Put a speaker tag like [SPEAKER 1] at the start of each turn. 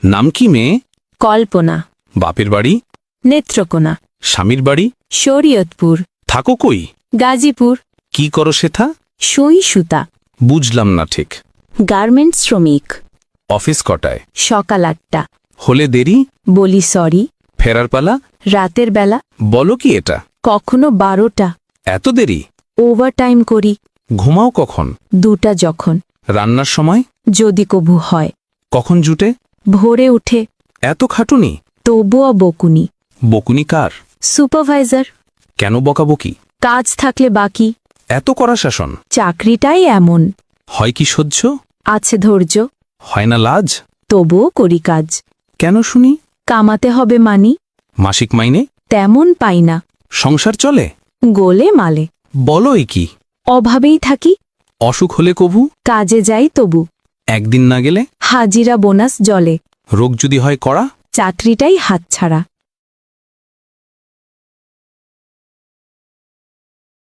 [SPEAKER 1] নাম কি মেয়ে?
[SPEAKER 2] কল্পনা।
[SPEAKER 1] বাপের বাড়ি?
[SPEAKER 2] নেত্রকোনা।
[SPEAKER 1] স্বামীর বাড়ি?
[SPEAKER 2] শরীয়তপুর।
[SPEAKER 1] থাকো কই?
[SPEAKER 2] গাজীপুর।
[SPEAKER 1] কি করো সেথা?
[SPEAKER 2] সুই সুতা।
[SPEAKER 1] বুঝলাম না ঠিক।
[SPEAKER 2] গার্মেন্টস শ্রমিক।
[SPEAKER 1] অফিস কটায়?
[SPEAKER 2] সকাল 8টা।
[SPEAKER 1] হলে দেরি?
[SPEAKER 2] বলি সরি।
[SPEAKER 1] ফেরার পালা?
[SPEAKER 2] রাতের বেলা।
[SPEAKER 1] বলো কি এটা?
[SPEAKER 2] কখনো 12টা।
[SPEAKER 1] এত দেরি?
[SPEAKER 2] ওভারটাইম করি।
[SPEAKER 1] ঘুমাও কখন?
[SPEAKER 2] 2টা যখন।
[SPEAKER 1] রান্নার সময়?
[SPEAKER 2] যদি কবু হয়।
[SPEAKER 1] কখন জুটে?
[SPEAKER 2] ভোরে উঠে।
[SPEAKER 1] এত খাটুনি?
[SPEAKER 2] তবুও বকুনি।
[SPEAKER 1] বকুনি কার?
[SPEAKER 2] সুপারভাইজার।
[SPEAKER 1] কেন বকাবকি?
[SPEAKER 2] কাজ থাকলে বাকি।
[SPEAKER 1] এত কড়া শাসন?
[SPEAKER 2] চাকরিটাই এমন।
[SPEAKER 1] হয় কি সহ্য?
[SPEAKER 2] আছে ধৈর্য।
[SPEAKER 1] হয় না লাজ?
[SPEAKER 2] তবুও করি কাজ।
[SPEAKER 1] কেন শুনি?
[SPEAKER 2] কামাতে হবে মানি।
[SPEAKER 1] মাসিক মাইনে?
[SPEAKER 2] তেমন পাই না।
[SPEAKER 1] সংসার চলে?
[SPEAKER 2] গোলে মালে।
[SPEAKER 1] বলোই কি?
[SPEAKER 2] অভাবেই থাকি।
[SPEAKER 1] অসুখ হলে কবু?
[SPEAKER 2] কাজে যাই তবু।
[SPEAKER 1] একদিন না গেলে?
[SPEAKER 2] হাজিরা বোনাস জলে।
[SPEAKER 1] রোগ যদি হয় কড়া?
[SPEAKER 2] চাকরিটাই হাতছাড়া।